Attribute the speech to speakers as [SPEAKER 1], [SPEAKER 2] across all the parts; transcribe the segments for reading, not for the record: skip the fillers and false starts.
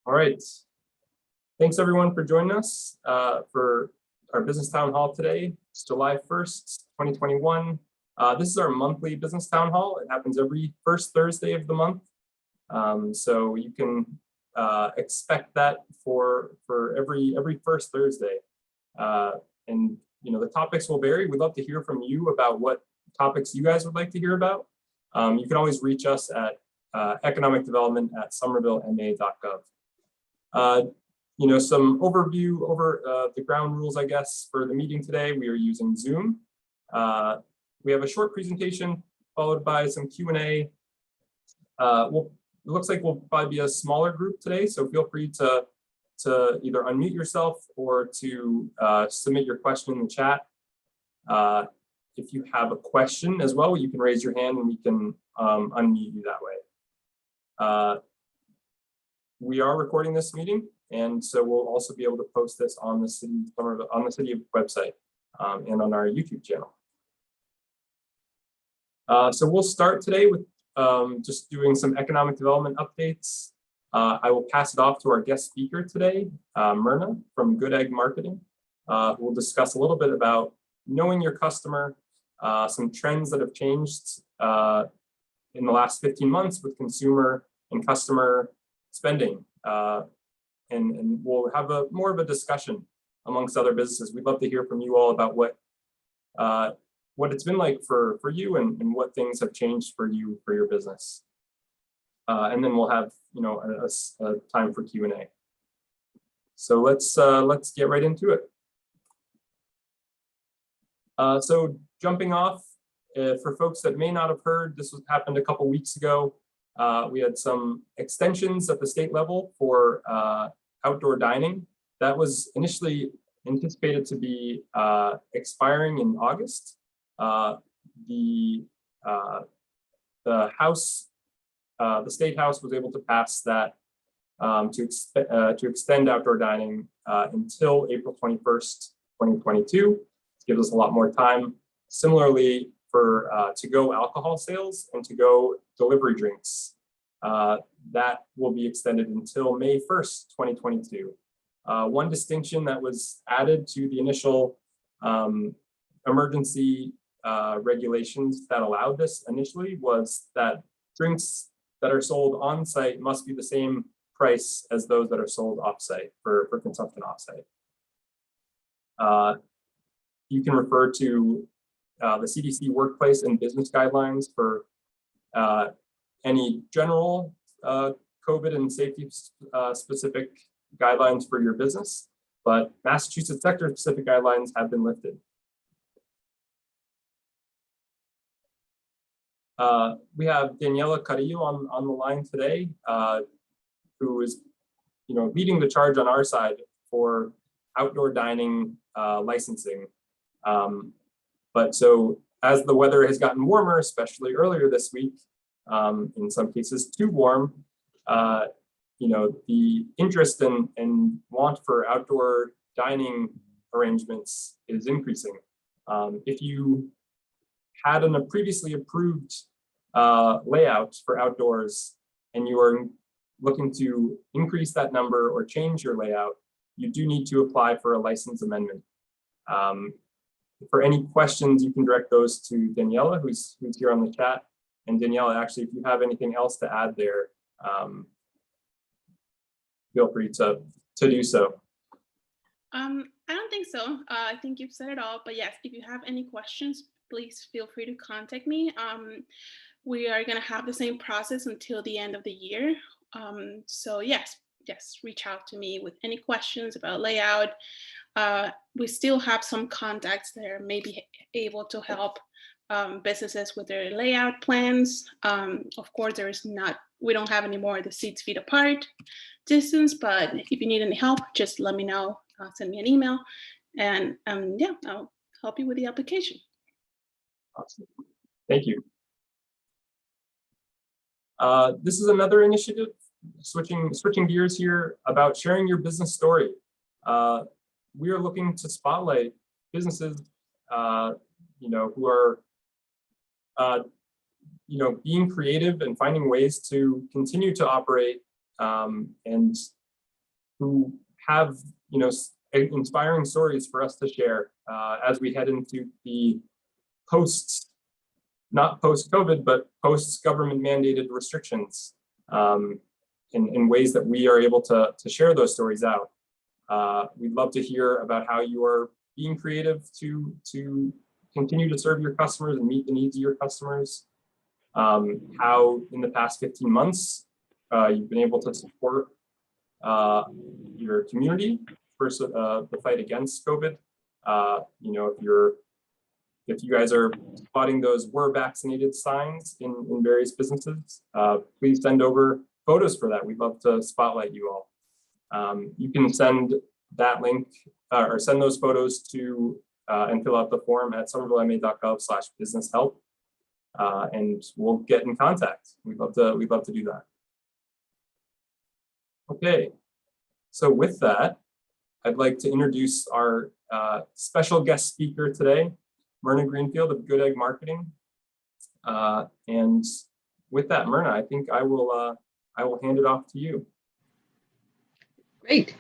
[SPEAKER 1] All right. Thanks everyone for joining us for our business town hall today. It's July 1st, 2021. This is our monthly business town hall. It happens every first Thursday of the month. So you can expect that for every first Thursday. And the topics will vary. We'd love to hear from you about what topics you guys would like to hear about. You can always reach us at economicdevelopment@somervillema.gov. Some overview over the ground rules, I guess, for the meeting today. We are using Zoom. We have a short presentation followed by some Q&A. It looks like we'll probably be a smaller group today, so feel free to either unmute yourself or to submit your question in the chat. If you have a question as well, you can raise your hand and we can unmute you that way. We are recording this meeting, and so we'll also be able to post this on the city website and on our YouTube channel. So we'll start today with just doing some economic development updates. I will pass it off to our guest speaker today, Myrna from Good Egg Marketing. We'll discuss a little bit about knowing your customer, some trends that have changed in the last 15 months with consumer and customer spending. And we'll have more of a discussion amongst other businesses. We'd love to hear from you all about what it's been like for you and what things have changed for you for your business. And then we'll have a time for Q&A. So let's get right into it. So jumping off, for folks that may not have heard, this happened a couple weeks ago. We had some extensions at the state level for outdoor dining. That was initially anticipated to be expiring in August. The state house was able to pass that to extend outdoor dining until April 21st, 2022. It gives us a lot more time. Similarly, for to-go alcohol sales and to-go delivery drinks, that will be extended until May 1st, 2022. One distinction that was added to the initial emergency regulations that allowed this initially was that drinks that are sold on site must be the same price as those that are sold off site for consumption off site. You can refer to the CDC workplace and business guidelines for any general COVID and safety specific guidelines for your business, but Massachusetts sector specific guidelines have been lifted. We have Daniela Carrillo on the line today, who is leading the charge on our side for outdoor dining licensing. But so as the weather has gotten warmer, especially earlier this week, in some cases too warm, the interest and want for outdoor dining arrangements is increasing. If you had a previously approved layout for outdoors and you are looking to increase that number or change your layout, you do need to apply for a license amendment. For any questions, you can direct those to Daniela, who's here on the chat. And Daniela, actually, if you have anything else to add there, feel free to do so.
[SPEAKER 2] I don't think so. I think you've said it all. But yes, if you have any questions, please feel free to contact me. We are going to have the same process until the end of the year. So yes, reach out to me with any questions about layout. We still have some contacts that are maybe able to help businesses with their layout plans. Of course, we don't have any more the 6 feet apart distance, but if you need any help, just let me know. Send me an email, and I'll help you with the application.
[SPEAKER 1] Awesome. Thank you. This is another initiative, switching gears here, about sharing your business story. We are looking to spotlight businesses, who are, being creative and finding ways to continue to operate and who have, inspiring stories for us to share as we head into the not post-COVID, but post-government mandated restrictions, in ways that we are able to share those stories out. We'd love to hear about how you are being creative to continue to serve your customers and meet the needs of your customers. How in the past 15 months, you've been able to support your community versus the fight against COVID. If you guys are spotting those "we're vaccinated" signs in various businesses, please send over photos for that. We'd love to spotlight you all. You can send that link or send those photos to and fill out the form at somervillema.gov/businesshelp, and we'll get in contact. We'd love to do that. Okay, so with that, I'd like to introduce our special guest speaker today, Myrna Greenfield of Good Egg Marketing. And with that, Myrna, I think I will hand it off to you.
[SPEAKER 3] Great.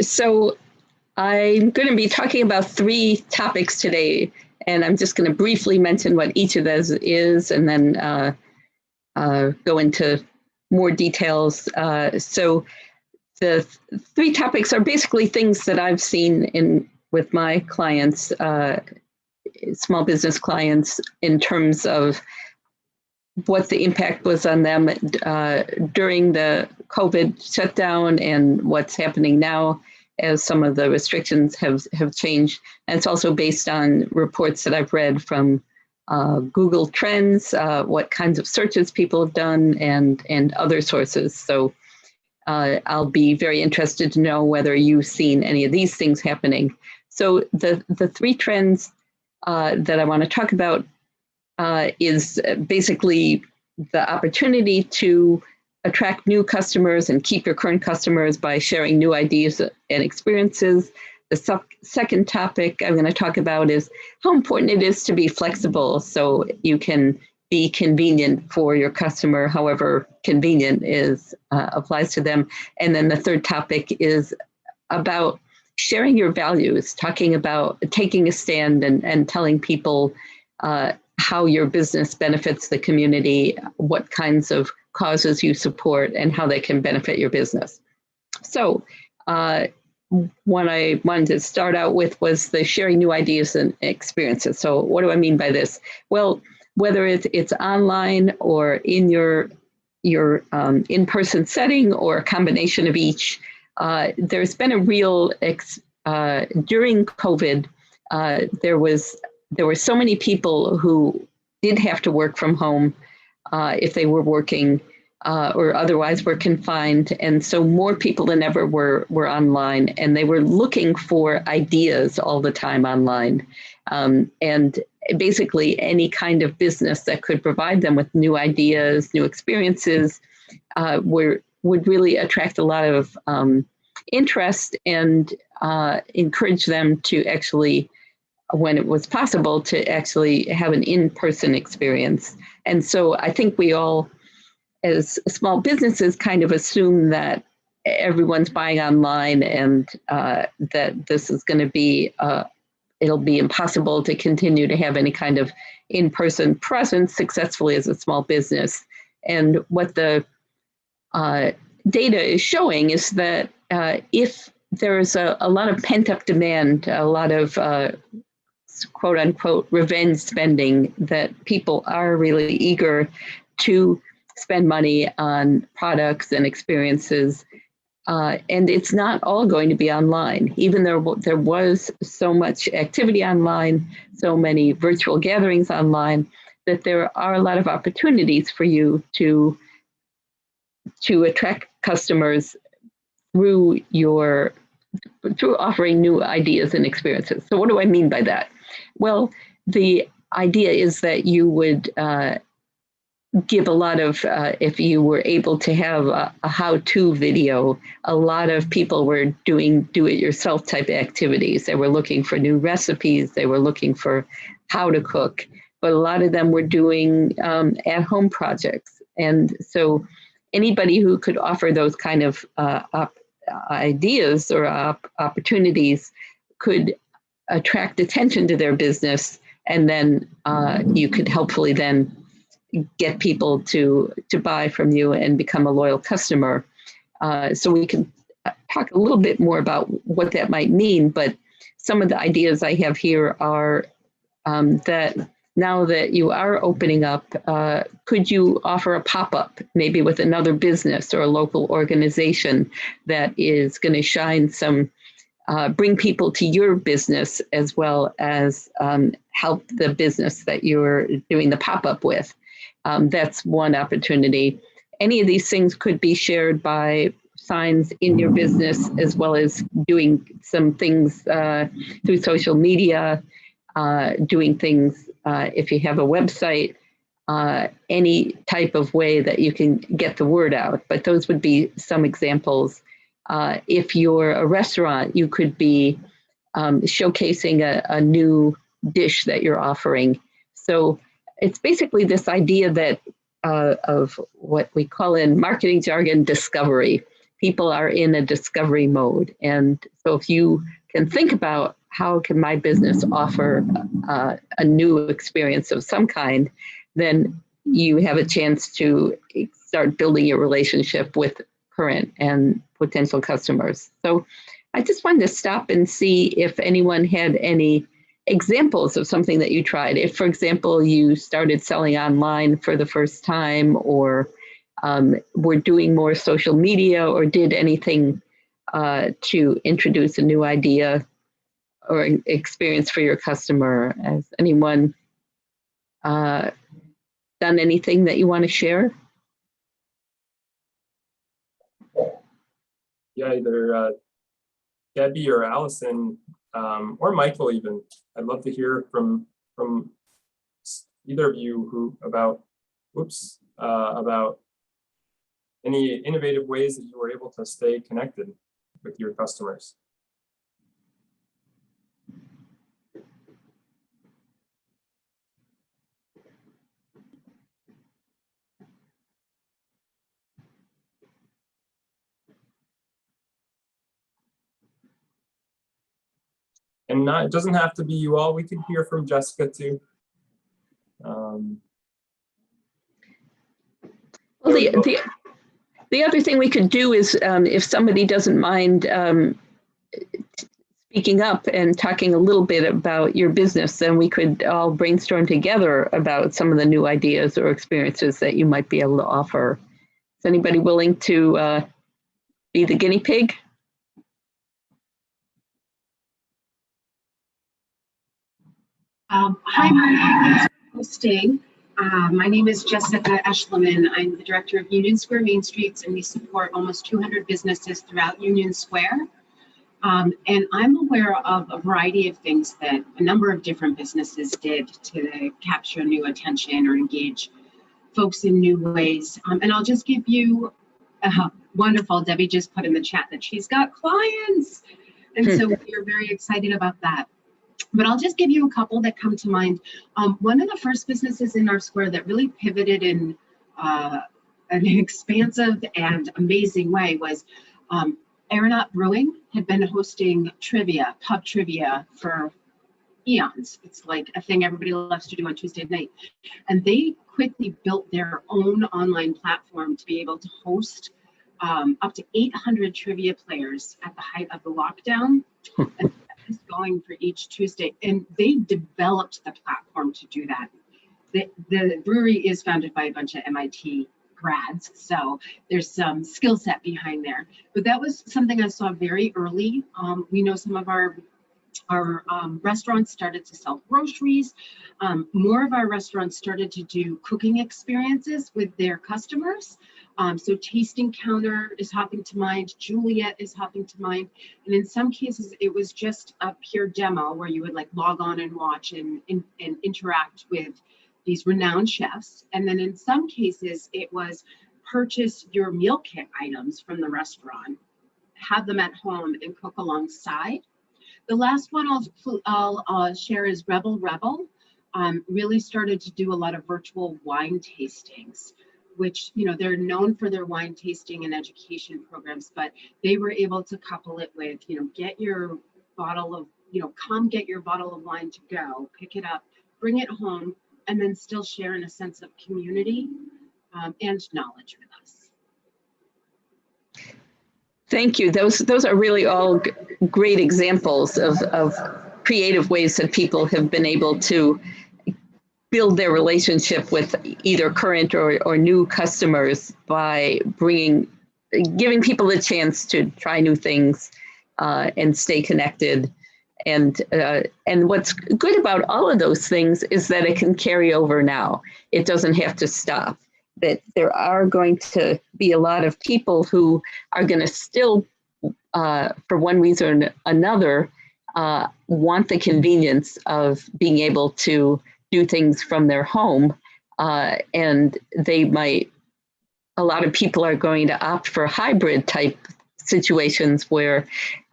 [SPEAKER 3] So I'm going to be talking about 3 topics today, and I'm just going to briefly mention what each of those is, and then go into more details. So the 3 topics are basically things that I've seen with my clients, small business clients, in terms of what the impact was on them during the COVID shutdown and what's happening now as some of the restrictions have changed. And it's also based on reports that I've read from Google Trends, what kinds of searches people have done, and other sources. So I'll be very interested to know whether you've seen any of these things happening. So the 3 trends that I want to talk about is basically the opportunity to attract new customers and keep your current customers by sharing new ideas and experiences. The second topic I'm going to talk about is how important it is to be flexible so you can be convenient for your customer, however convenient applies to them. And then the third topic is about sharing your values, talking about taking a stand and telling people how your business benefits the community, what kinds of causes you support, and how they can benefit your business. So what I wanted to start out with was the sharing new ideas and experiences. So what do I mean by this? Well, whether it's online or in your in-person setting or a combination of each, there's been a real, during COVID, there were so many people who did have to work from home if they were working or otherwise were confined. And so more people than ever were online, and they were looking for ideas all the time online. And basically any kind of business that could provide them with new ideas, new experiences, would really attract a lot of interest and encourage them to actually, when it was possible, to actually have an in-person experience. And so I think we all, as small businesses, kind of assume that everyone's buying online and that this is going to be, it'll be impossible to continue to have any kind of in-person presence successfully as a small business. And what the data is showing is that if there's a lot of pent-up demand, a lot of quote unquote revenge spending, that people are really eager to spend money on products and experiences. And it's not all going to be online. Even though there was so much activity online, so many virtual gatherings online, that there are a lot of opportunities for you to attract customers through offering new ideas and experiences. So what do I mean by that? Well, the idea is that you would give a lot of, if you were able to have a how-to video, a lot of people were doing do-it-yourself type activities. They were looking for new recipes. They were looking for how to cook, but a lot of them were doing at-home projects. And so anybody who could offer those kind of ideas or opportunities could attract attention to their business, and then you could hopefully then get people to buy from you and become a loyal customer. So we can talk a little bit more about what that might mean, but some of the ideas I have here are that now that you are opening up, could you offer a pop-up, maybe with another business or a local organization that is going to shine some, bring people to your business as well as help the business that you're doing the pop-up with? That's one opportunity. Any of these things could be shared by signs in your business, as well as doing some things through social media, doing things if you have a website, any type of way that you can get the word out. But those would be some examples. If you're a restaurant, you could be showcasing a new dish that you're offering. So it's basically this idea that of what we call in marketing jargon, discovery. People are in a discovery mode. And so if you can think about how can my business offer a new experience of some kind, then you have a chance to start building your relationship with current and potential customers. So I just wanted to stop and see if anyone had any examples of something that you tried. If, for example, you started selling online for the first time, or were doing more social media, or did anything to introduce a new idea or experience for your customer. Has anyone done anything that you want to share?
[SPEAKER 1] Yeah, either Debbie or Allison, or Michael even. I'd love to hear from either of you about any innovative ways that you were able to stay connected with your customers. And it doesn't have to be you all. We could hear from Jessica too.
[SPEAKER 3] Well, the other thing we could do is, if somebody doesn't mind speaking up and talking a little bit about your business, then we could all brainstorm together about some of the new ideas or experiences that you might be able to offer. Is anybody willing to be the guinea pig?
[SPEAKER 4] Hi, Myrna. Thanks for hosting. My name is Jessica Eschleman. I'm the director of Union Square Main Streets, and we support almost 200 businesses throughout Union Square. And I'm aware of a variety of things that a number of different businesses did to capture new attention or engage folks in new ways. And I'll just give you wonderful. Debbie just put in the chat that she's got clients. And so we're very excited about that. But I'll just give you a couple that come to mind. One of the first businesses in our square that really pivoted in an expansive and amazing way was Aeronaut Brewing. Had been hosting trivia, pub trivia for eons. It's like a thing everybody loves to do on Tuesday night. And they quickly built their own online platform to be able to host up to 800 trivia players at the height of the lockdown. And is going for each Tuesday, and they developed the platform to do that. The brewery is founded by a bunch of MIT grads, so there's some skill set behind there. But that was something I saw very early. We know some of our restaurants started to sell groceries. More of our restaurants started to do cooking experiences with their customers. So Tasting Counter is hopping to mind, Juliet is hopping to mind. And in some cases, it was just a pure demo where you would like log on and watch and interact with these renowned chefs. And then in some cases, it was purchase your meal kit items from the restaurant, have them at home and cook alongside. The last one I'll share is Rebel. Really started to do a lot of virtual wine tastings. which, you know, they're known for their wine tasting and education programs, but they were able to couple it with, you know, get your bottle of, you know, come get your bottle of wine to go, pick it up, bring it home, and then still share in a sense of community and knowledge with us.
[SPEAKER 3] Thank you. Those are really all great examples of creative ways that people have been able to build their relationship with either current or new customers by giving people a chance to try new things and stay connected. And what's good about all of those things is that it can carry over now. It doesn't have to stop. That there are going to be a lot of people who are going to still, for one reason or another, want the convenience of being able to do things from their home. And a lot of people are going to opt for hybrid type situations where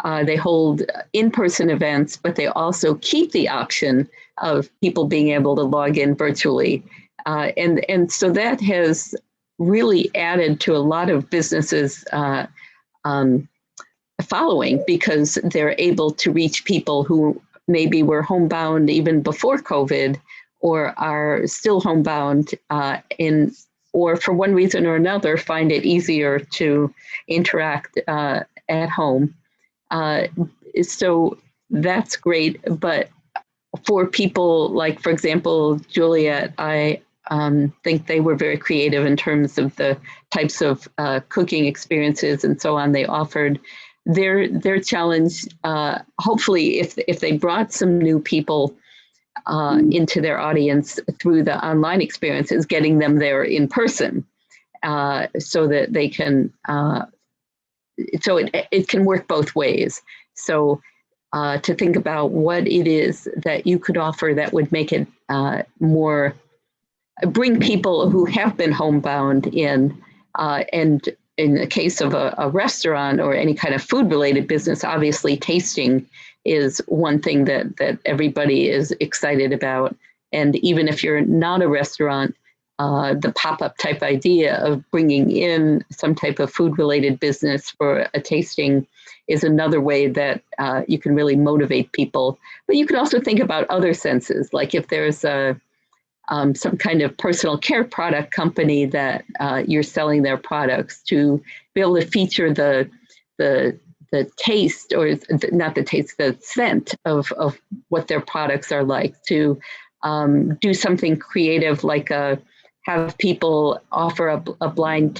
[SPEAKER 3] they hold in-person events, but they also keep the option of people being able to log in virtually. And so that has really added to a lot of businesses following, because they're able to reach people who maybe were homebound even before COVID or are still homebound or for one reason or another find it easier to interact at home. So that's great. But for people like, for example, Juliet, I think they were very creative in terms of the types of cooking experiences and so on they offered. Their challenge, hopefully, if they brought some new people into their audience through the online experience, is getting them there in person so that they can, so it can work both ways. So to think about what it is that you could offer that would make it more, bring people who have been homebound in, and in the case of a restaurant or any kind of food related business, obviously tasting is one thing that everybody is excited about. And even if you're not a restaurant, the pop-up type idea of bringing in some type of food related business for a tasting is another way that you can really motivate people. But you can also think about other senses, like if there's some kind of personal care product company that you're selling their products, to be able to feature the taste, or not the taste, the scent of what their products are like, to do something creative like have people offer a blind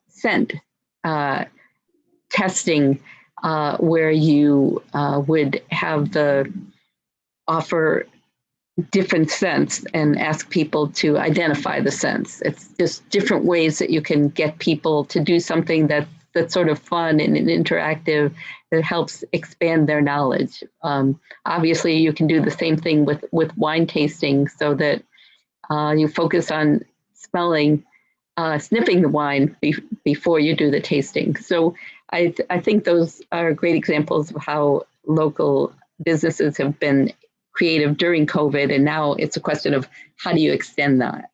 [SPEAKER 3] scent testing where you would have offer different scents and ask people to identify the scents. It's just different ways that you can get people to do something that's sort of fun and interactive that helps expand their knowledge. Obviously, you can do the same thing with wine tasting, so that you focus on smelling, sniffing the wine before you do the tasting. So I think those are great examples of how local businesses have been creative during COVID, and now it's a question of how do you extend that.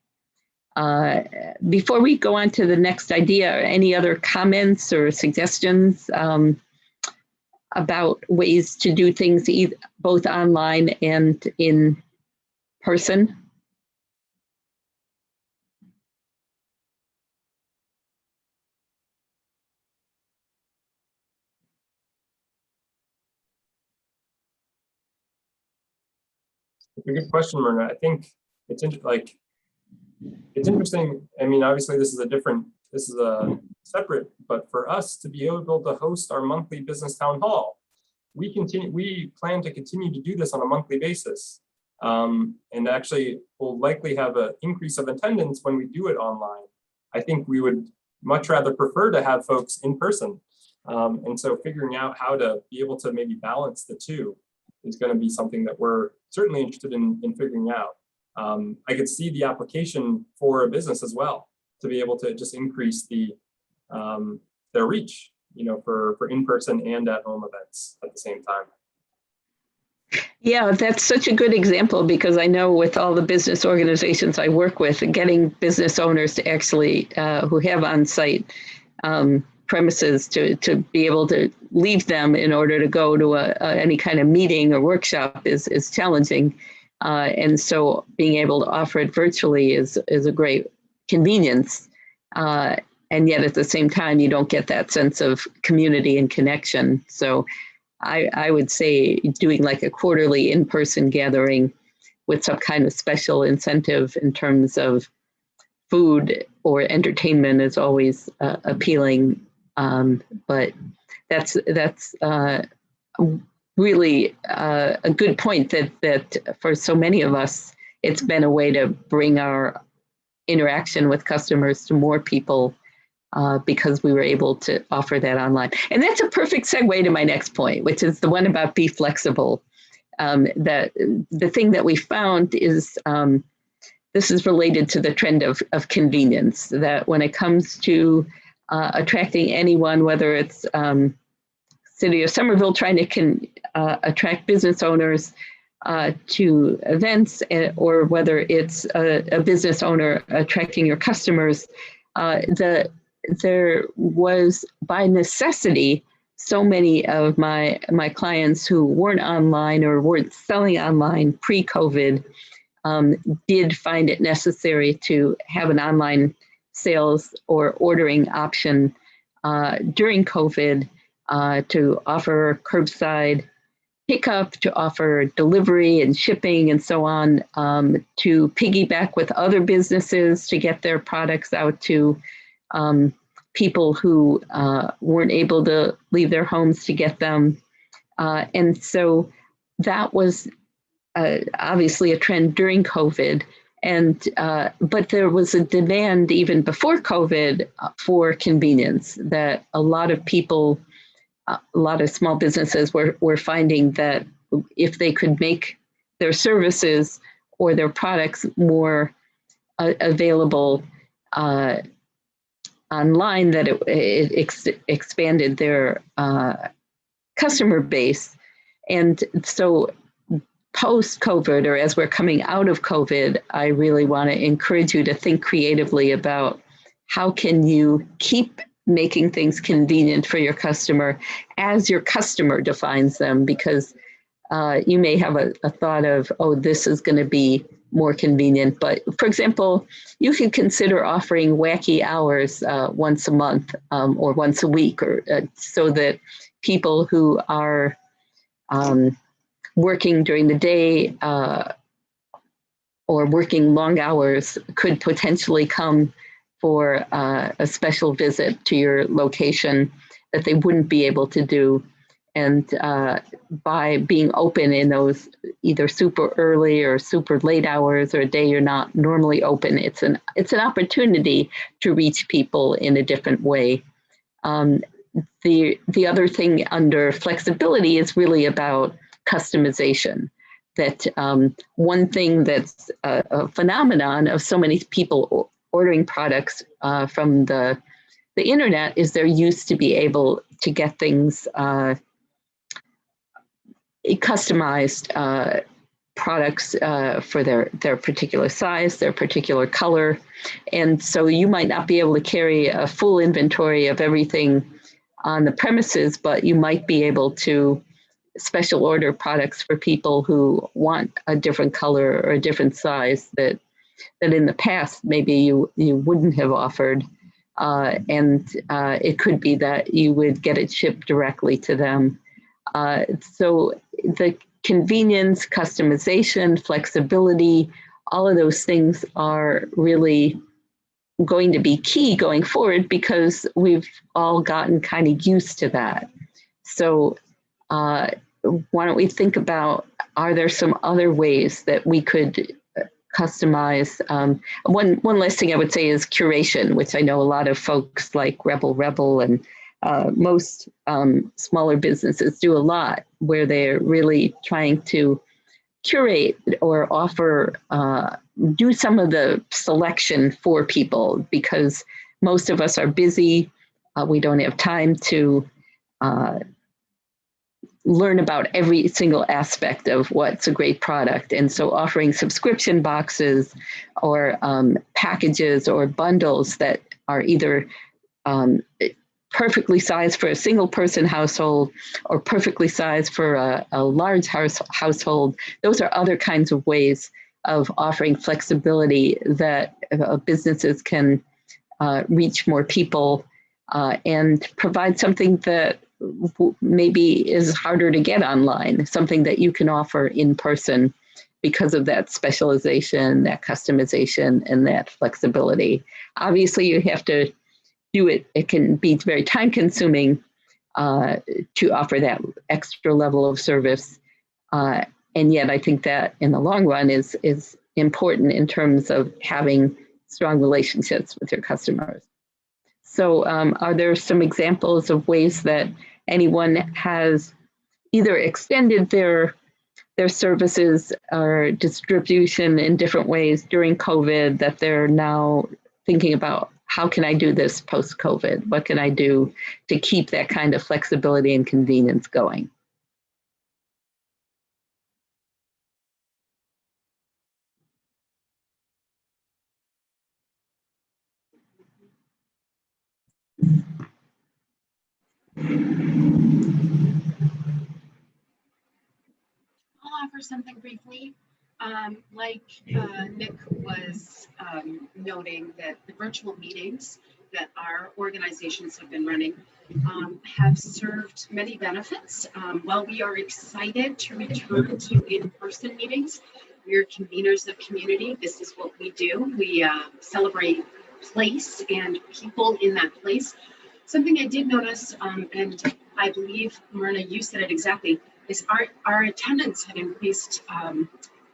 [SPEAKER 3] Before we go on to the next idea, any other comments or suggestions about ways to do things both online and in person?
[SPEAKER 1] It's a good question, Myrna. I think it's interesting. I mean, obviously this is a separate, but for us to be able to host our monthly business town hall, we plan to continue to do this on a monthly basis. And actually we'll likely have an increase of attendance when we do it online. I think we would much rather prefer to have folks in person. And so figuring out how to be able to maybe balance the two is going to be something that we're certainly interested in figuring out. I could see the application for a business as well, to be able to just increase their reach, you know, for in-person and at-home events at the same time.
[SPEAKER 3] Yeah, that's such a good example because I know with all the business organizations I work with, getting business owners to actually who have on-site premises to be able to leave them in order to go to any kind of meeting or workshop is challenging. And so being able to offer it virtually is a great convenience. And yet at the same time, you don't get that sense of community and connection. So I would say doing like a quarterly in-person gathering with some kind of special incentive in terms of food or entertainment is always appealing. But that's really a good point that for so many of us, it's been a way to bring our interaction with customers to more people because we were able to offer that online. And that's a perfect segue to my next point, which is the one about be flexible. That the thing that we found is this is related to the trend of convenience, that when it comes to attracting anyone, whether it's City of Somerville trying to attract business owners to events, or whether it's a business owner attracting your customers, there was by necessity so many of my clients who weren't online or weren't selling online pre-COVID did find it necessary to have an online sales or ordering option during COVID, to offer curbside pickup, to offer delivery and shipping and so on, to piggyback with other businesses to get their products out to people who weren't able to leave their homes to get them. And so that was obviously a trend during COVID. And but there was a demand even before COVID for convenience, that a lot of people, a lot of small businesses were finding that if they could make their services or their products more available online, that it expanded their customer base. And so post-COVID, or as we're coming out of COVID, I really want to encourage you to think creatively about how can you keep making things convenient for your customer as your customer defines them, because you may have a thought of, oh, this is going to be more convenient. But for example, you could consider offering wacky hours once a month or once a week, or so that people who are working during the day or working long hours could potentially come for a special visit to your location that they wouldn't be able to do. And by being open in those either super early or super late hours, or a day you're not normally open, it's an opportunity to reach people in a different way. The other thing under flexibility is really about customization. That one thing that's a phenomenon of so many people ordering products from the internet is they're used to be able to get things customized products for their particular size, their particular color. And so you might not be able to carry a full inventory of everything on the premises, but you might be able to special order products for people who want a different color or a different size that in the past maybe you wouldn't have offered. And it could be that you would get it shipped directly to them. So the convenience, customization, flexibility, all of those things are really going to be key going forward, because we've all gotten kind of used to that. So why don't we think about, are there some other ways that we could customize? One last thing I would say is curation, which I know a lot of folks like Rebel and most smaller businesses do a lot, where they're really trying to curate or offer, do some of the selection for people, because most of us are busy. We don't have time to learn about every single aspect of what's a great product. And so offering subscription boxes or packages or bundles that are either perfectly sized for a single person household or perfectly sized for a large household. Those are other kinds of ways of offering flexibility that businesses can reach more people and provide something that maybe is harder to get online, something that you can offer in person because of that specialization, that customization, and that flexibility. Obviously, you have to do it. It can be very time consuming to offer that extra level of service. And yet I think that in the long run is important in terms of having strong relationships with your customers. So are there some examples of ways that anyone has either extended their services or distribution in different ways during COVID that they're now thinking about, how can I do this post-COVID? What can I do to keep that kind of flexibility and convenience going?
[SPEAKER 4] I'll offer something briefly. Like Nick was noting, that the virtual meetings that our organizations have been running have served many benefits. While we are excited to return to in-person meetings, we are conveners of community. This is what we do. We celebrate place and people in that place. Something I did notice, and I believe, Myrna, you said it exactly, is our attendance had increased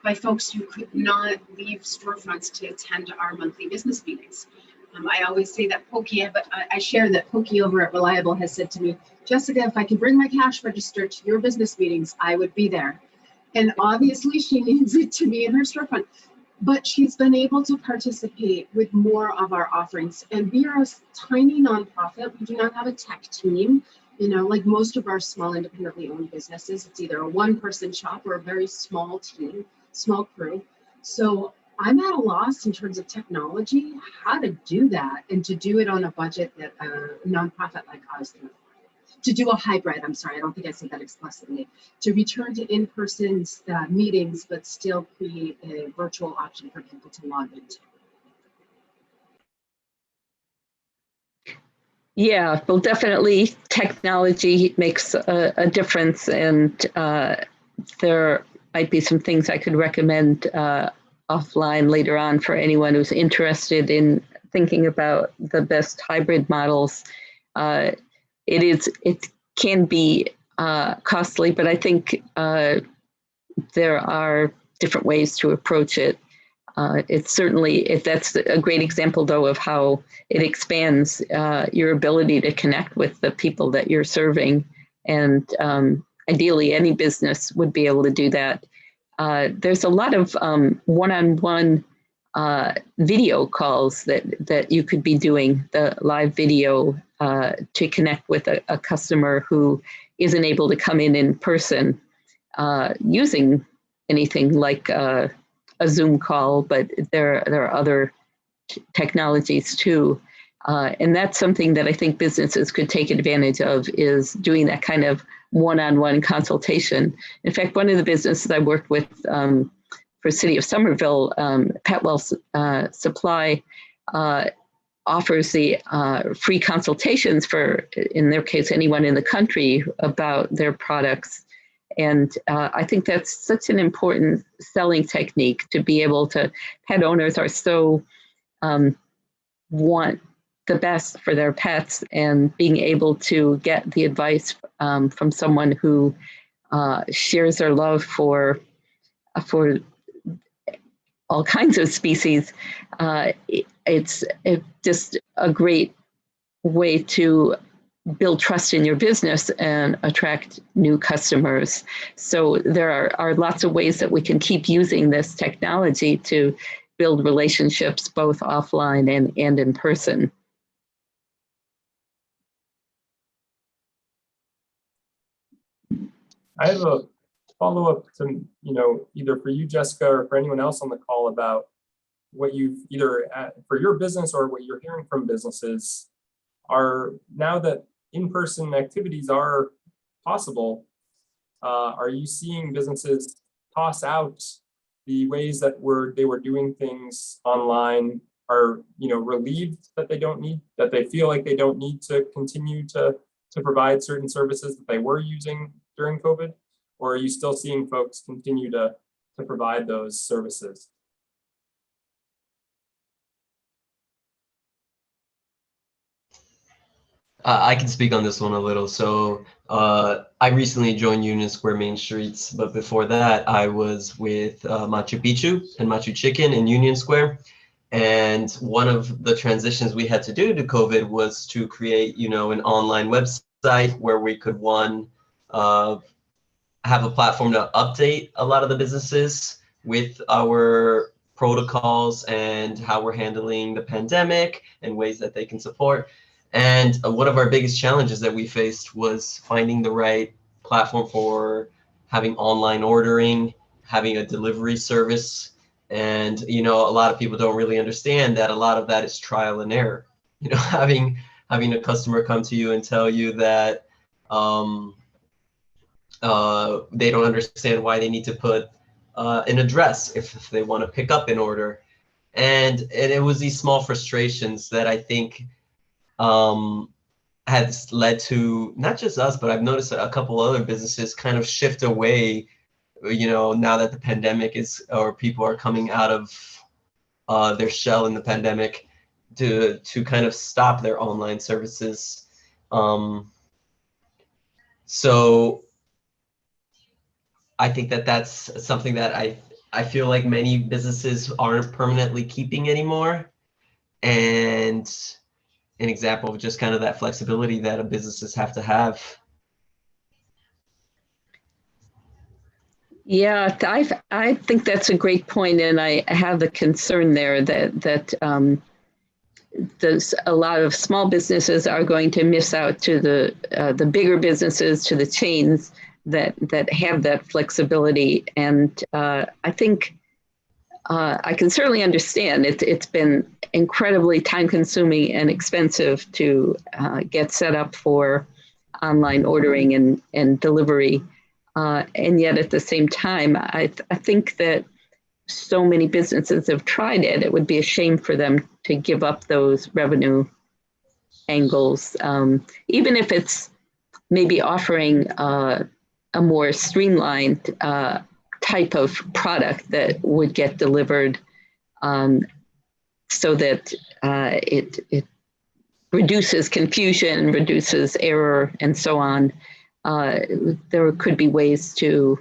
[SPEAKER 4] by folks who could not leave storefronts to attend our monthly business meetings. I always say that Pokey, but I share that Pokey over at Reliable has said to me, Jessica, if I could bring my cash register to your business meetings, I would be there. And obviously she needs it to be in her storefront, but she's been able to participate with more of our offerings. And we are a tiny nonprofit. We do not have a tech team. You know, like most of our small independently owned businesses, it's either a one-person shop or a very small team, small crew. So I'm at a loss in terms of technology, how to do that, and to do it on a budget that a nonprofit like ours can afford. To do a hybrid, I'm sorry, I don't think I said that explicitly. To return to in-person meetings, but still create a virtual option for people to log into.
[SPEAKER 3] Yeah, well, definitely technology makes a difference, and there might be some things I could recommend offline later on for anyone who's interested in thinking about the best hybrid models. It can be costly, but I think there are different ways to approach it. It's certainly, that's a great example, though, of how it expands your ability to connect with the people that you're serving. And ideally, any business would be able to do that. There's a lot of one-on-one video calls that you could be doing, the live video to connect with a customer who isn't able to come in person using anything like a Zoom call, but there are other technologies too. And that's something that I think businesses could take advantage of, is doing that kind of one-on-one consultation. In fact, one of the businesses I worked with for City of Somerville, Petwell Supply, offers the free consultations for, in their case, anyone in the country about their products. And I think that's such an important selling technique, to be able to, pet owners are so want the best for their pets, and being able to get the advice from someone who shares their love for all kinds of species. It's just a great way to build trust in your business and attract new customers. So there are lots of ways that we can keep using this technology to build relationships both offline and in person.
[SPEAKER 1] I have a follow-up to, either for you, Jessica, or for anyone else on the call about what you've either for your business or what you're hearing from businesses are now that in-person activities are possible. Are you seeing businesses toss out the ways that they were doing things online, are relieved that they feel like they don't need to continue to provide certain services that they were using during COVID? Or are you still seeing folks continue to provide those services?
[SPEAKER 5] I can speak on this one a little. So I recently joined Union Square Main Streets, but before that I was with Machu Picchu and Machu Chicken in Union Square. And one of the transitions we had to do to COVID was to create, an online website where we could, have a platform to update a lot of the businesses with our protocols and how we're handling the pandemic and ways that they can support. And one of our biggest challenges that we faced was finding the right platform for having online ordering, having a delivery service. And, a lot of people don't really understand that a lot of that is trial and error. Having a customer come to you and tell you that they don't understand why they need to put an address if they want to pick up an order. And it was these small frustrations that I think has led to not just us, but I've noticed a couple other businesses kind of shift away, now that the pandemic or people are coming out of their shell in the pandemic, to kind of stop their online services. So I think that that's something that I feel like many businesses aren't permanently keeping anymore. And an example of just kind of that flexibility that businesses have to have.
[SPEAKER 3] Yeah, I think that's a great point, and I have the concern there that there's a lot of small businesses are going to miss out to the bigger businesses, to the chains that have that flexibility. And I think I can certainly understand it's been incredibly time-consuming and expensive to get set up for online ordering and delivery. And yet at the same time, I think that so many businesses have tried it. It would be a shame for them to give up those revenue angles, even if it's maybe offering a more streamlined type of product that would get delivered, so that it reduces confusion, reduces error, and so on. There could be ways to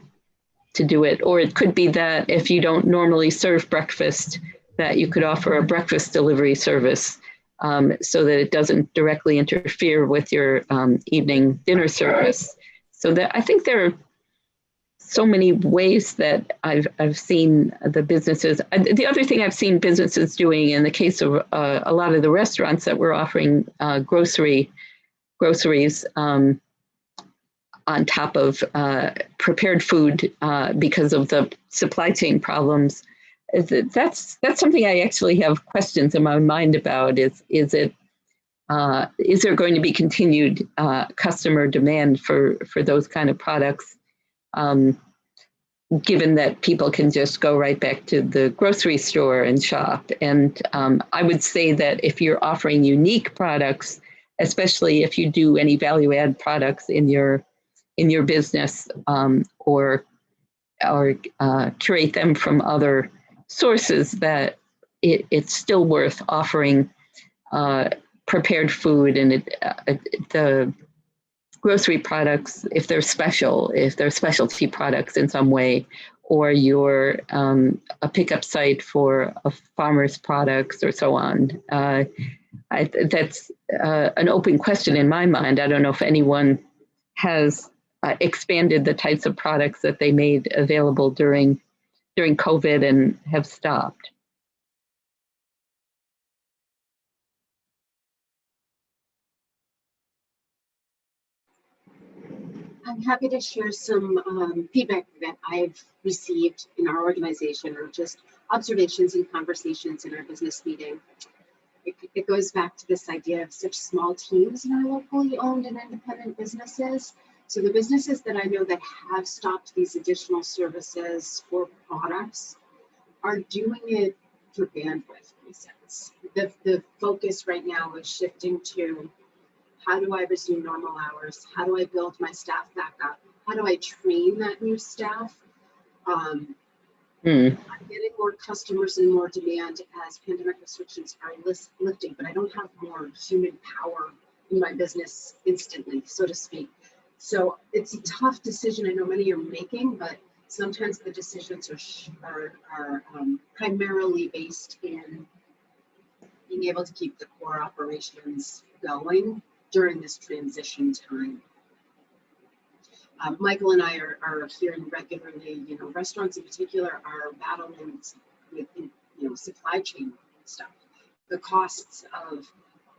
[SPEAKER 3] do it, or it could be that if you don't normally serve breakfast, that you could offer a breakfast delivery service, so that it doesn't directly interfere with your evening dinner service. So that I think there are so many ways that I've seen the businesses. The other thing I've seen businesses doing in the case of a lot of the restaurants that were offering groceries on top of prepared food because of the supply chain problems. That's something I actually have questions in my mind about. Is there going to be continued customer demand for those kind of products, given that people can just go right back to the grocery store and shop? And I would say that if you're offering unique products, especially if you do any value add products in your business, or curate them from other sources, that it's still worth offering prepared food and the grocery products if they're specialty products in some way, or you're a pickup site for a farmer's products or so on. That's an open question in my mind. I don't know if anyone has expanded the types of products that they made available during COVID and have stopped.
[SPEAKER 4] I'm happy to share some feedback that I've received in our organization, or just observations and conversations in our business meeting. It goes back to this idea of such small teams in our locally owned and independent businesses. So the businesses that I know that have stopped these additional services or products are doing it for bandwidth reasons. The focus right now is shifting to, how do I resume normal hours? How do I build my staff back up? How do I train that new staff? I'm getting more customers and more demand as pandemic restrictions are lifting, but I don't have more human power in my business instantly, so to speak. So it's a tough decision I know many are making, but sometimes the decisions are primarily based in being able to keep the core operations going during this transition time. Michael and I are hearing regularly, restaurants in particular are battling with, supply chain stuff. The costs of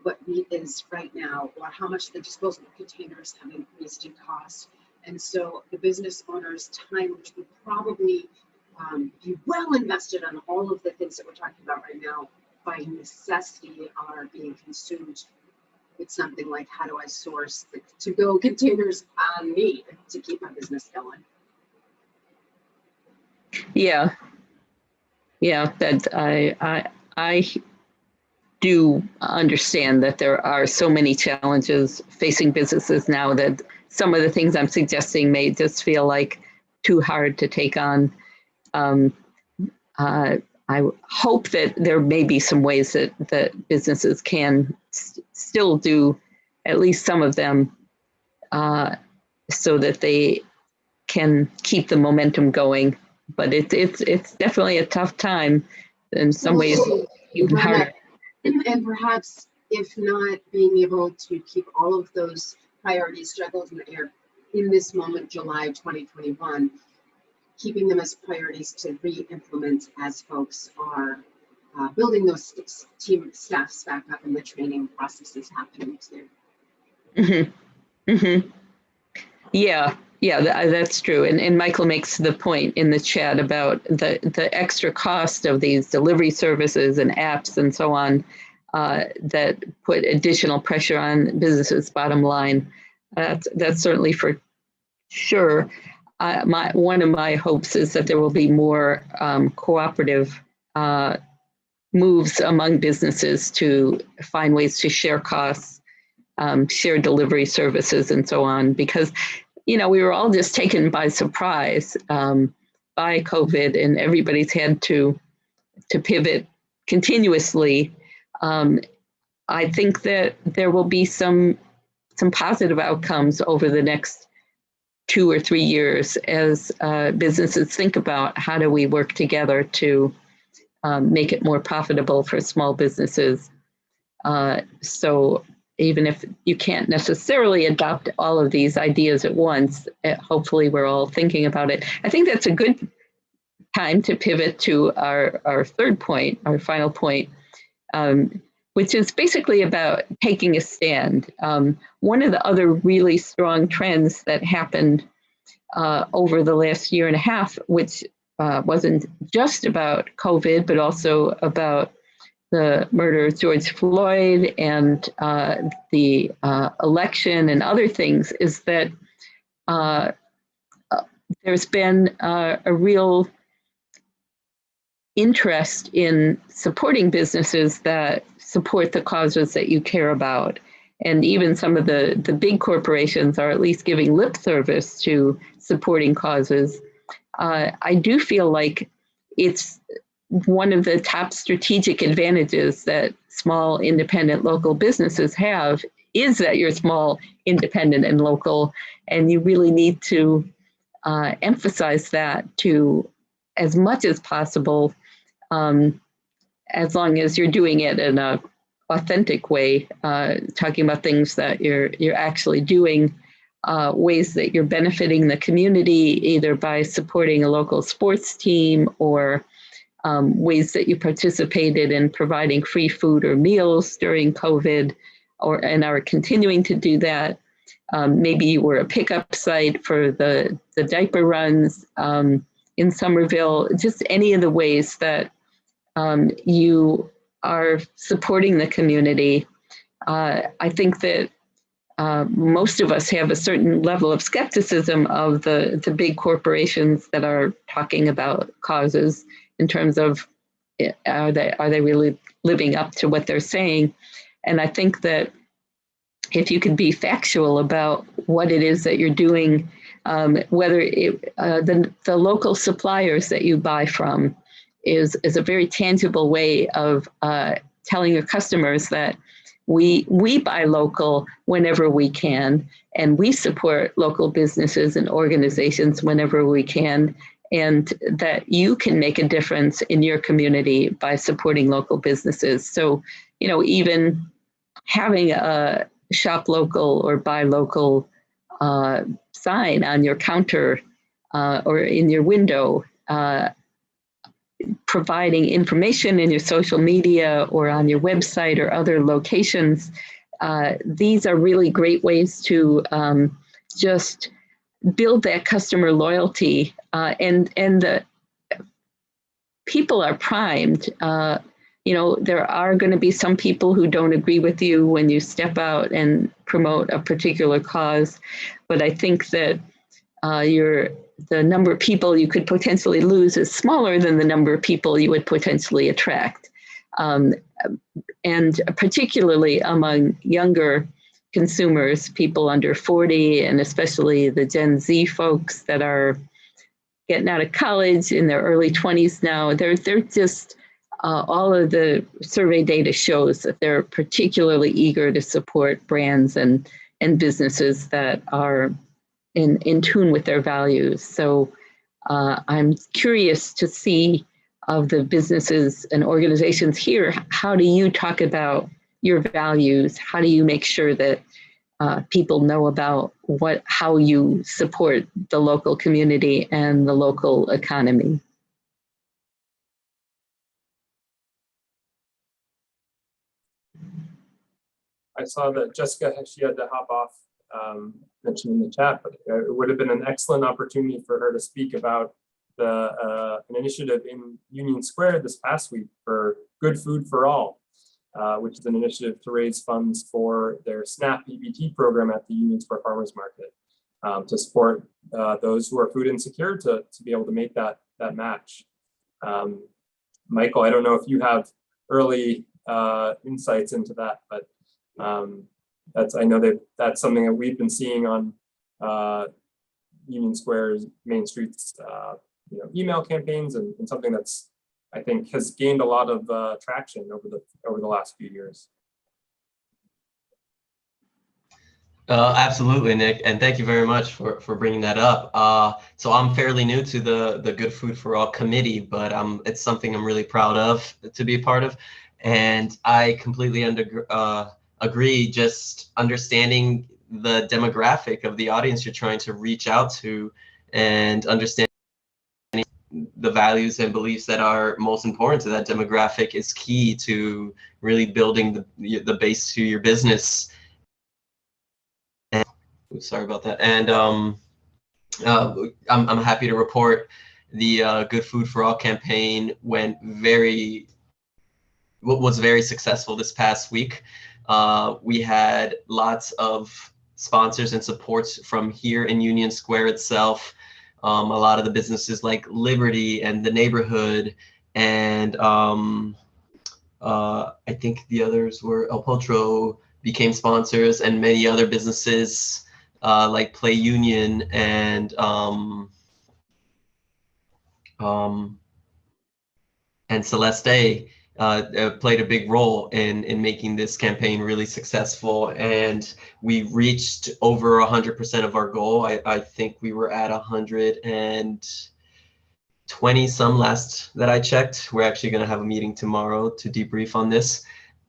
[SPEAKER 4] what meat is right now, or how much the disposable containers have increased in cost. And so the business owner's time, which would probably be well invested on all of the things that we're talking about right now, by necessity are being consumed with something like, how do I source the to-go containers on me to keep my business going?
[SPEAKER 3] Yeah, that I do understand that there are so many challenges facing businesses now that some of the things I'm suggesting may just feel like too hard to take on. I hope that there may be some ways that businesses can still do at least some of them so that they can keep the momentum going. But it's definitely a tough time, in some ways even harder.
[SPEAKER 4] And perhaps, if not being able to keep all of those priorities juggled in the air in this moment, July 2021, keeping them as priorities to re-implement as folks are building those team staffs back up and the training processes happening too.
[SPEAKER 3] Mm-hmm. Mm-hmm. Yeah, that's true. And Michael makes the point in the chat about the extra cost of these delivery services and apps and so on that put additional pressure on businesses' bottom line. That's certainly for sure. One of my hopes is that there will be more cooperative moves among businesses to find ways to share costs, share delivery services, and so on, because we were all just taken by surprise by COVID, and everybody's had to pivot continuously. I think that there will be some positive outcomes over the next 2 or 3 years as businesses think about how do we work together to make it more profitable for small businesses. So even if you can't necessarily adopt all of these ideas at once, hopefully we're all thinking about it. I think that's a good time to pivot to our third point, our final point, which is basically about taking a stand. One of the other really strong trends that happened over the last year and a half, which wasn't just about COVID, but also about the murder of George Floyd and the election and other things, is that there's been a real interest in supporting businesses that support the causes that you care about. And even some of the big corporations are at least giving lip service to supporting causes. I do feel like it's one of the top strategic advantages that small, independent, local businesses have is that you're small, independent, and local, and you really need to emphasize that to as much as possible, as long as you're doing it in a authentic way, talking about things that you're actually doing, ways that you're benefiting the community, either by supporting a local sports team or ways that you participated in providing free food or meals during COVID, and are continuing to do that. maybe you were a pickup site for the diaper runs in Somerville, just any of the ways that you are supporting the community. I think that most of us have a certain level of skepticism of the big corporations that are talking about causes in terms of are they really living up to what they're saying? And I think that if you could be factual about what it is that you're doing, whether the local suppliers that you buy from is a very tangible way of telling your customers that we buy local whenever we can, and we support local businesses and organizations whenever we can, and that you can make a difference in your community by supporting local businesses. So, even having a shop local or buy local sign on your counter or in your window, providing information in your social media or on your website or other locations, these are really great ways to just build that customer loyalty, and the people are primed. There are going to be some people who don't agree with you when you step out and promote a particular cause, but I think that the number of people you could potentially lose is smaller than the number of people you would potentially attract. And particularly among younger consumers, people under 40, and especially the Gen Z folks that are getting out of college in their early 20s now, they're just, all of the survey data shows that they're particularly eager to support brands and businesses that are in tune with their values. So I'm curious to see of the businesses and organizations here, how do you talk about your values? How do you make sure that people know about how you support the local community and the local economy?
[SPEAKER 1] I saw that Jessica, she had to hop off, mentioned in the chat, but it would have been an excellent opportunity for her to speak about an initiative in Union Square this past week for Good Food for All, which is an initiative to raise funds for their SNAP EBT program at the Union Square Farmers Market, to support those who are food insecure to be able to make that match. Michael, I don't know if you have early insights into that, but I know that's something that we've been seeing on Union Square's Main Street's email campaigns, and something that's, I think, has gained a lot of traction over the last few years.
[SPEAKER 5] Absolutely, Nick, and thank you very much for bringing that up. So I'm fairly new to the Good Food for All committee, but it's something I'm really proud of to be a part of, and I completely agree. Just understanding the demographic of the audience you're trying to reach out to, and understanding the values and beliefs that are most important to that demographic is key to really building the base to your business. And, sorry about that. And I'm happy to report the Good Food for All campaign was very successful this past week. We had lots of sponsors and supports from here in Union Square itself. A lot of the businesses like Liberty and the Neighborhood, and I think the others were El Potro became sponsors, and many other businesses like Play Union and Celeste played a big role in making this campaign really successful, and we reached over 100% of our goal. I think we were at 120 some last that I checked. We're actually going to have a meeting tomorrow to debrief on this,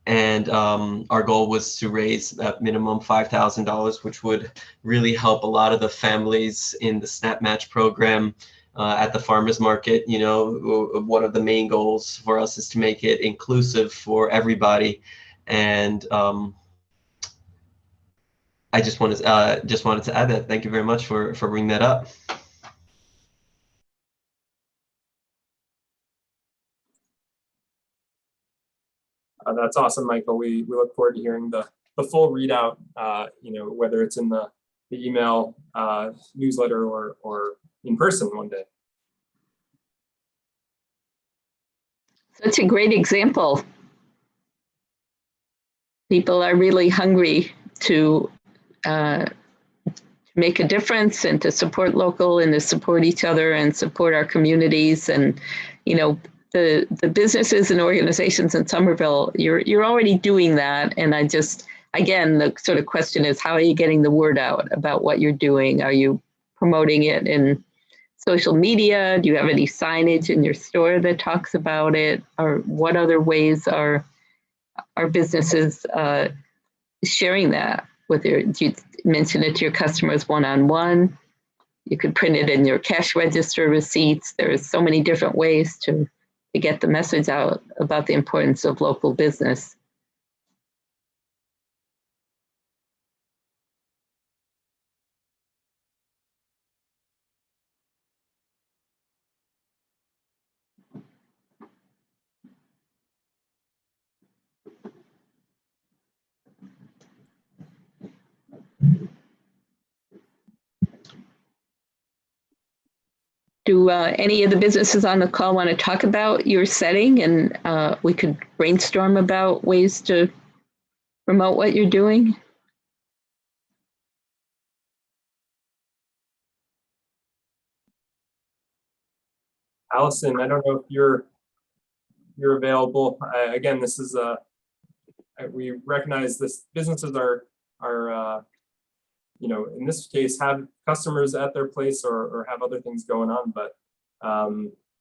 [SPEAKER 5] and our goal was to raise at minimum $5,000, which would really help a lot of the families in the SNAP Match program. At the farmers market, one of the main goals for us is to make it inclusive for everybody, and I just wanted to add that. Thank you very much for bringing that up.
[SPEAKER 1] That's awesome, Michael. We look forward to hearing the full readout, whether it's in the email newsletter or in person one day.
[SPEAKER 3] Such a great example. People are really hungry to make a difference and to support local and to support each other and support our communities. And, the businesses and organizations in Somerville, you're already doing that. And again, the sort of question is, how are you getting the word out about what you're doing? Are you promoting it in social media? Do you have any signage in your store that talks about it? Or what other ways are businesses sharing that with do you mention it to your customers one-on-one? You could print it in your cash register receipts. There's so many different ways to get the message out about the importance of local business. Do any of the businesses on the call want to talk about your setting, and we could brainstorm about ways to promote what you're doing?
[SPEAKER 1] Allison, I don't know if you're available. Again, this is we recognize this businesses are in this case have customers at their place or have other things going on, but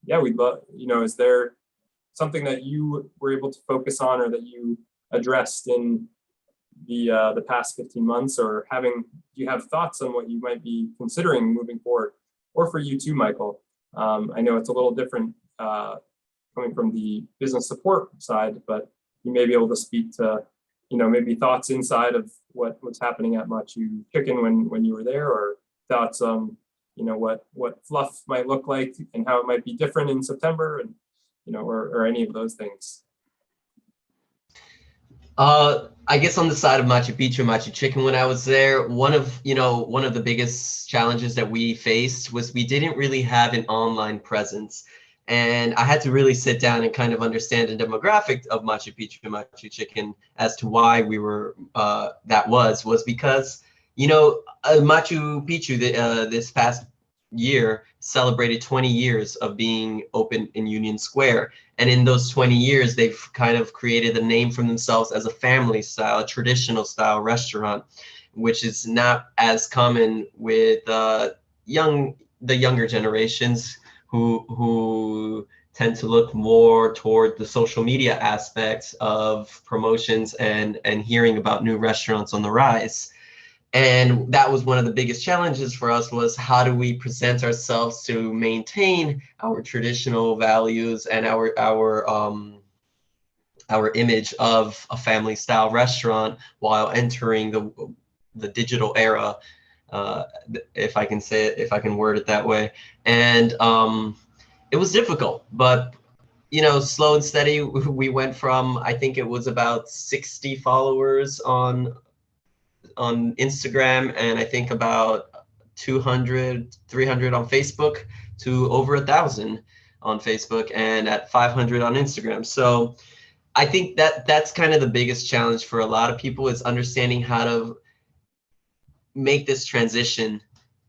[SPEAKER 1] yeah, we'd love, is there something that you were able to focus on or that you addressed in the past 15 months, or do you have thoughts on what you might be considering moving forward? Or for you too, Michael. I know it's a little different coming from the business support side, but you may be able to speak to, maybe thoughts inside of what's happening at Machu Chicken when you were there, or thoughts on, what fluff might look like and how it might be different in September, and, or any of those things.
[SPEAKER 5] I guess on the side of Machu Picchu, Machu Chicken, when I was there, one of the biggest challenges that we faced was we didn't really have an online presence. And I had to really sit down and kind of understand the demographic of Machu Picchu and Machu Chicken as to why we were, that was because, Machu Picchu this past year celebrated 20 years of being open in Union Square. And in those 20 years, they've kind of created a name for themselves as a family style, a traditional style restaurant, which is not as common with the younger generations who tend to look more toward the social media aspects of promotions and hearing about new restaurants on the rise. And that was one of the biggest challenges for us, was how do we present ourselves to maintain our traditional values and our image of a family style restaurant while entering the digital era, if I can word it that way. And it was difficult, but slow and steady. We went from, I think it was about 60 followers on Instagram, and I think about 200, 300 on Facebook, to over 1,000 on Facebook, and at 500 on Instagram. So I think that's kind of the biggest challenge for a lot of people, is understanding how to make this transition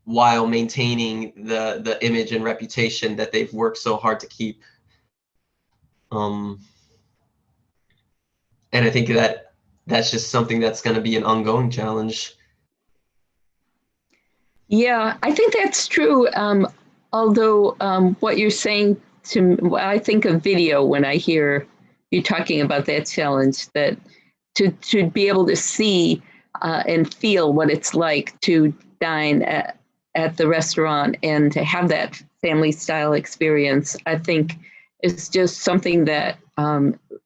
[SPEAKER 5] while maintaining the image and reputation that they've worked so hard to keep. And I think that's just something that's going to be an ongoing challenge.
[SPEAKER 3] Yeah, I think that's true. Although what you're saying I think of video when I hear you talking about that challenge, that to be able to see and feel what it's like to dine at the restaurant and to have that family style experience, I think is just something that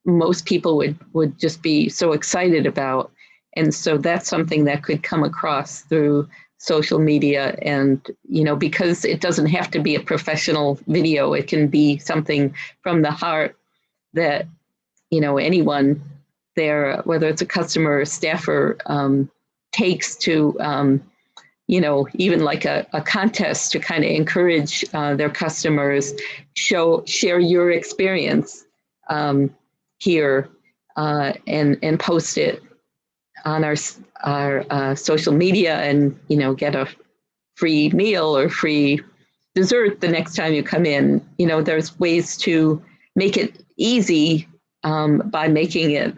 [SPEAKER 3] most people would just be so excited about. And so that's something that could come across through social media. And, you know, because it doesn't have to be a professional video, it can be something from the heart that, you know, anyone there, whether it's a customer or staffer, takes to, you know, even like a contest to kind of encourage their customers, share your experience here and post it on our social media, and, you know, get a free meal or free dessert the next time you come in. You know, there's ways to make it easy by making it,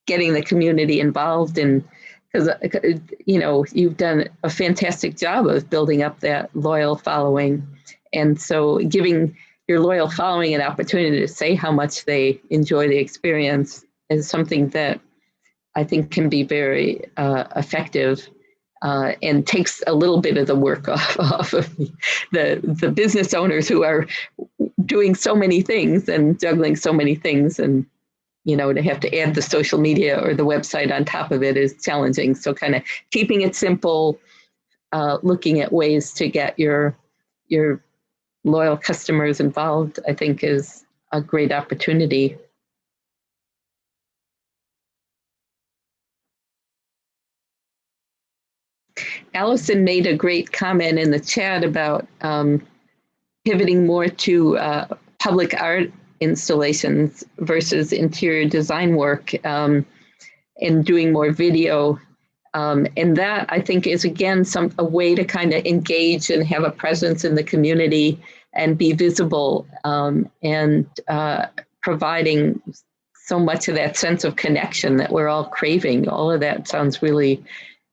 [SPEAKER 3] getting the community involved in, because, you know, you've done a fantastic job of building up that loyal following. And so giving your loyal following an opportunity to say how much they enjoy the experience is something that I think can be very effective and takes a little bit of the work off of the business owners who are doing so many things and juggling so many things. And, you know, to have to add the social media or the website on top of it is challenging. So kind of keeping it simple, looking at ways to get your loyal customers involved, I think is a great opportunity. Allison made a great comment in the chat about pivoting more to public art installations versus interior design work, and doing more video. And that, I think, is, again, a way to kind of engage and have a presence in the community and be visible, and providing so much of that sense of connection that we're all craving. All of that sounds really,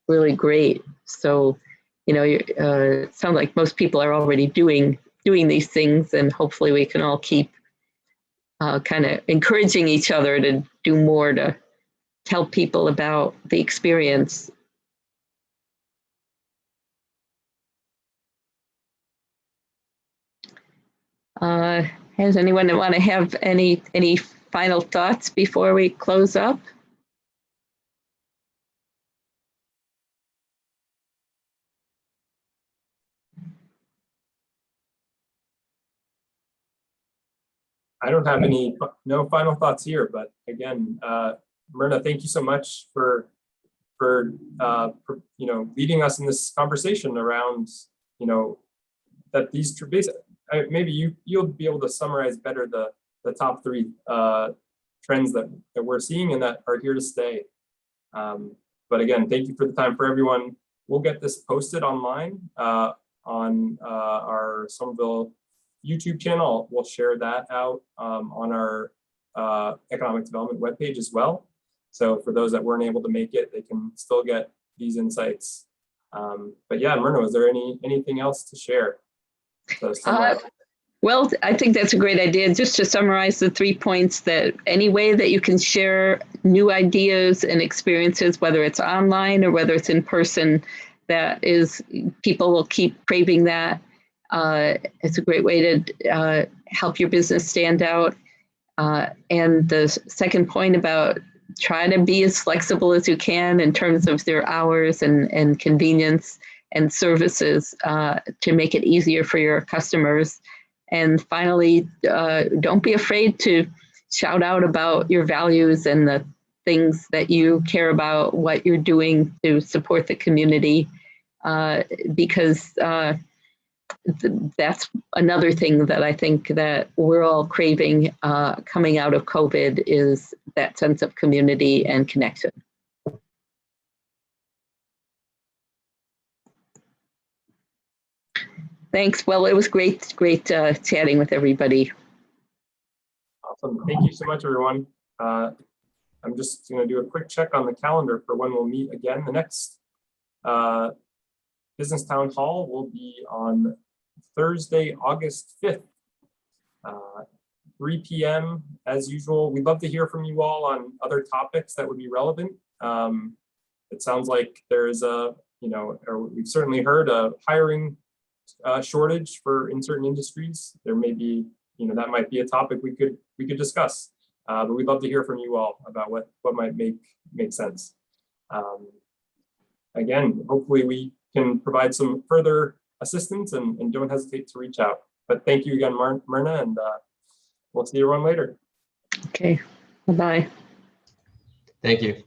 [SPEAKER 3] really great. So, you know, it sounds like most people are already doing these things, and hopefully we can all keep kind of encouraging each other to do more to tell people about the experience. Has anyone want to have any final thoughts before we close up?
[SPEAKER 1] I don't have no final thoughts here, but again, Myrna, thank you so much for you know, leading us in this conversation around, you know, that these maybe you'll be able to summarize better the top three trends that we're seeing and that are here to stay. But again, thank you for the time. For everyone, we'll get this posted online on our Somerville YouTube channel. We'll share that out on our economic development webpage as well. So for those that weren't able to make it, they can still get these insights. But yeah, Myrna, is there anything else to share?
[SPEAKER 3] Well, I think that's a great idea. Just to summarize the 3 points, that any way that you can share new ideas and experiences, whether it's online or whether it's in person, that is, people will keep craving that. It's a great way to help your business stand out. And the second point about try to be as flexible as you can in terms of their hours and convenience and services to make it easier for your customers. And finally, don't be afraid to shout out about your values and the things that you care about, what you're doing to support the community, because that's another thing that I think that we're all craving coming out of COVID, is that sense of community and connection. Thanks. Well, it was great chatting with everybody.
[SPEAKER 1] Awesome. Thank you so much, everyone. I'm just going to do a quick check on the calendar for when we'll meet again. The next Business Town Hall will be on Thursday, August 5th, 3 p.m. as usual. We'd love to hear from you all on other topics that would be relevant. It sounds like there is or we've certainly heard a hiring shortage in certain industries. There may be, that might be a topic we could discuss. But we'd love to hear from you all about what might make sense. Again, hopefully we can provide some further assistance and don't hesitate to reach out. But thank you again, Myrna, and we'll see everyone later.
[SPEAKER 3] Okay, bye-bye.
[SPEAKER 5] Thank you.